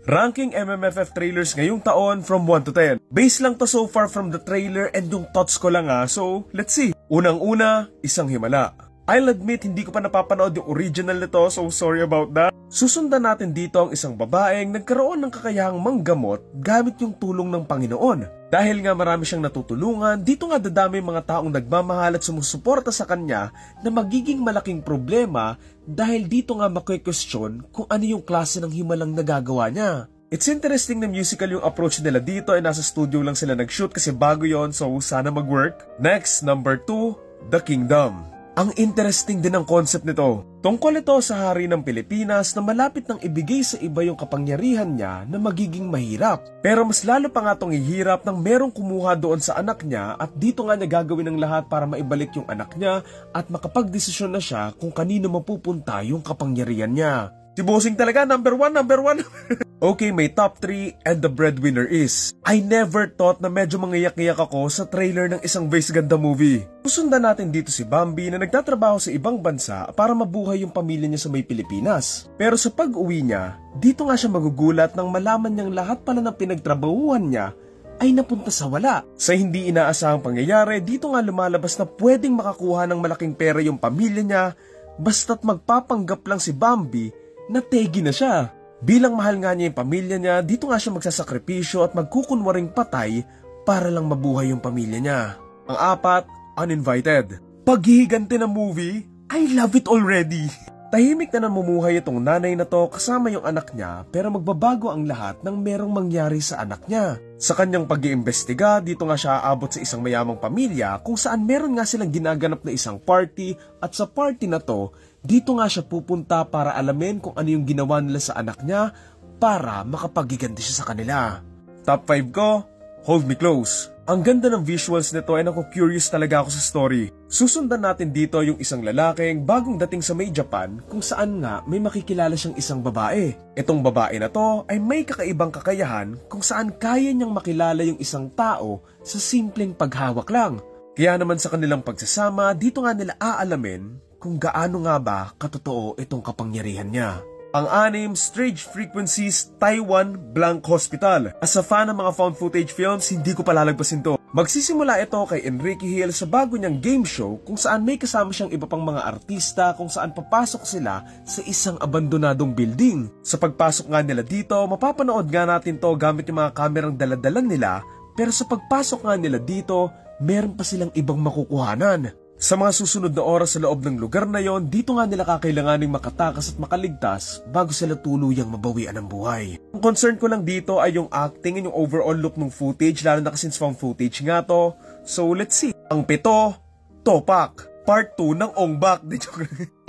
Ranking MMFF trailers ngayong taon from 1 to 10. Base lang to so far from the trailer and yung thoughts ko lang so let's see. Unang-una, Isang Himala. I'll admit hindi ko pa napapanood yung original nito, so sorry about that. Susundan natin dito ang isang babaeng nagkaroon ng kakayahang manggamot gamit yung tulong ng Panginoon. Dahil nga marami siyang natutulungan, dito nga dadami mga taong nagmamahal at sumusuporta sa kanya na magiging malaking problema dahil dito nga makikwestiyon kung ano yung klase ng himalang nagagawa niya. It's interesting na musical yung approach nila dito ay nasa studio lang sila nag-shoot kasi bago yon, so sana mag-work. Next, number 2, The Kingdom. Ang interesting din ang concept nito. Tungkol ito sa hari ng Pilipinas na malapit nang ibigay sa iba yung kapangyarihan niya na magiging mahirap. Pero mas lalo pa nga itong ihirap nang merong kumuha doon sa anak niya at dito nga niya gagawin ng lahat para maibalik yung anak niya at makapagdesisyon na siya kung kanino mapupunta yung kapangyarihan niya. Si Bossing talaga, number 1. Okay, may top 3 and the breadwinner is... I never thought na medyo mangiyak-iyak ako sa trailer ng isang Vice Ganda movie. Susundan natin dito si Bambi na nagtatrabaho sa ibang bansa para mabuhay yung pamilya niya sa may Pilipinas. Pero sa pag-uwi niya, dito nga siya magugulat nang malaman niyang lahat pala ng pinagtrabahuhan niya ay napunta sa wala. Sa hindi inaasahang pangyayari, dito nga lumalabas na pwedeng makakuha ng malaking pera yung pamilya niya basta't magpapanggap lang si Bambi na tegi na siya. Bilang mahal nga niya yung pamilya niya, dito nga siya magsasakripisyo at magkukunwaring patay para lang mabuhay yung pamilya niya. Ang 4, Uninvited. Paghihiganti na movie, I love it already. Tahimik na namumuhay itong nanay na to kasama yung anak niya pero magbabago ang lahat nang merong mangyari sa anak niya. Sa kanyang pag-iimbestiga, dito nga siya aabot sa isang mayamang pamilya kung saan meron nga silang ginaganap na isang party at sa party na to, dito nga siya pupunta para alamin kung ano yung ginawa nila sa anak niya para makapaghiganti siya sa kanila. Top 5 ko, Hold Me Close. Ang ganda ng visuals nito ay curious talaga ako sa story. Susundan natin dito yung isang lalaking bagong dating sa May Japan kung saan nga may makikilala siyang isang babae. Itong babae na to ay may kakaibang kakayahan kung saan kaya niyang makilala yung isang tao sa simpleng paghawak lang. Kaya naman sa kanilang pagsasama, dito nga nila aalamin kung gaano nga ba katotoo itong kapangyarihan niya. Ang 6, Strange Frequencies, Taiwan Blank Hospital. As a fan ng mga found footage films, hindi ko palalagpasin to. Magsisimula ito kay Enrique Hill sa bago niyang game show kung saan may kasama siyang iba pang mga artista kung saan papasok sila sa isang abandonadong building. Sa pagpasok nga nila dito, mapapanood nga natin to gamit yung mga kamerang daladalan nila, pero sa pagpasok nga nila dito, meron pa silang ibang makukuhanan. Sa mga susunod na oras sa loob ng lugar na yon, dito nga nila kakailanganing makatakas at makaligtas bago sila tuluyang mabawian ng buhay. Ang concern ko lang dito ay yung acting and yung overall look ng footage, lalo na kasi found footage nga to. So let's see. Ang 7, Topak. Part 2 ng Ongbak.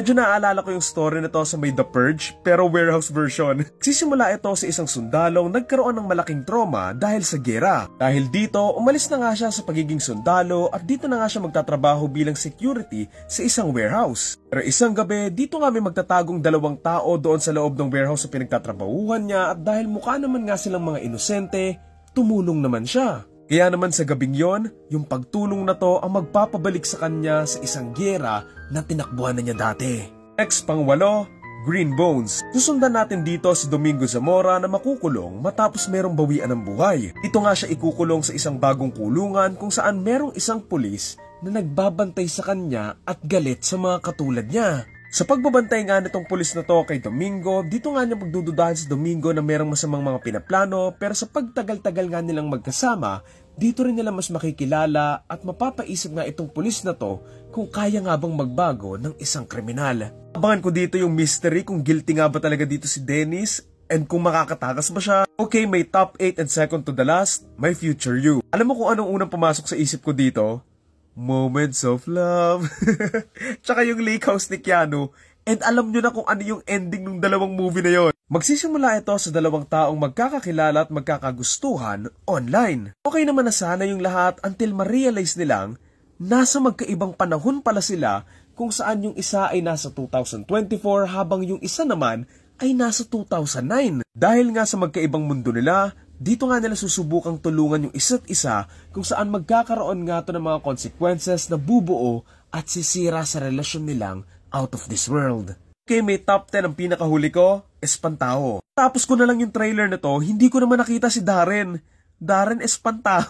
Medyo naaalala ko yung story na to sa may The Purge, pero warehouse version. Sisimula ito sa isang sundalong nagkaroon ng malaking trauma dahil sa gera. Dahil dito, umalis na nga siya sa pagiging sundalo at dito na nga siya magtatrabaho bilang security sa isang warehouse. Pero isang gabi, dito nga may magtatagong 2 tao doon sa loob ng warehouse sa pinagtatrabahuhan niya at dahil mukha naman nga silang mga inosente, tumulong naman siya. Kaya naman sa gabing yon, yung pagtulong na to ang magpapabalik sa kanya sa isang giyera na tinakbuhan na niya dati. Next, pang 8, Green Bones. Susundan natin dito si Domingo Zamora na makukulong matapos merong bawian ng buhay. Ito nga siya ikukulong sa isang bagong kulungan kung saan merong isang pulis na nagbabantay sa kanya at galit sa mga katulad niya. Sa pagbabantay nga nitong pulis na to kay Domingo, dito nga niya pagdududahan si Domingo na merong masamang mga pinaplano pero sa pagtagal-tagal nga nilang magkasama, dito rin nila mas makikilala at mapapaisip nga itong pulis na to kung kaya nga bang magbago ng isang kriminal. Abangan ko dito yung mystery kung guilty nga ba talaga dito si Dennis and kung makakatakas ba siya. Okay, may top 8 and second to the last, My Future You. Alam mo kung anong unang pumasok sa isip ko dito? Moments of Love. Tsaka yung Lake House ni Keanu. And alam nyo na kung ano yung ending ng 2 movie na yon. Magsisimula ito sa 2 taong magkakakilala at magkakagustuhan online. Okay naman na sana yung lahat until ma-realize nilang nasa magkaibang panahon pala sila kung saan yung isa ay nasa 2024 habang yung isa naman ay nasa 2009. Dahil nga sa magkaibang mundo nila, dito nga nila susubukang tulungan yung isa't isa kung saan magkakaroon nga to ng mga consequences na bubuo at sisira sa relasyon nilang out of this world. Okay, may top 10 ang pinakahuli ko, Espantao. Tapos ko na lang yung trailer na to, hindi ko naman nakita si Darren. Darren Espantao.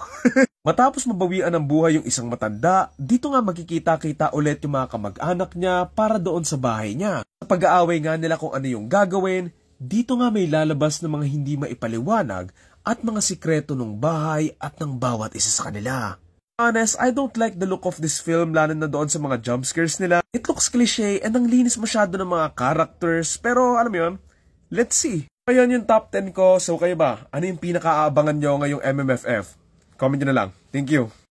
Matapos mabawian ng buhay yung isang matanda, dito nga magkikita-kita ulit yung mga kamag-anak niya para doon sa bahay niya. Sa pag-aaway nga nila kung ano yung gagawin, dito nga may lalabas ng mga hindi maipaliwanag at mga sikreto ng bahay at ng bawat isa sa kanila. Honest, I don't like the look of this film lalo na doon sa mga jump scares nila. It looks cliche and ang linis masyado ng mga characters pero alam mo yun, let's see. Ayan yung top 10 ko. So kayo ba? Ano yung pinaka-aabangan nyo ngayong MMFF? Comment nyo na lang. Thank you.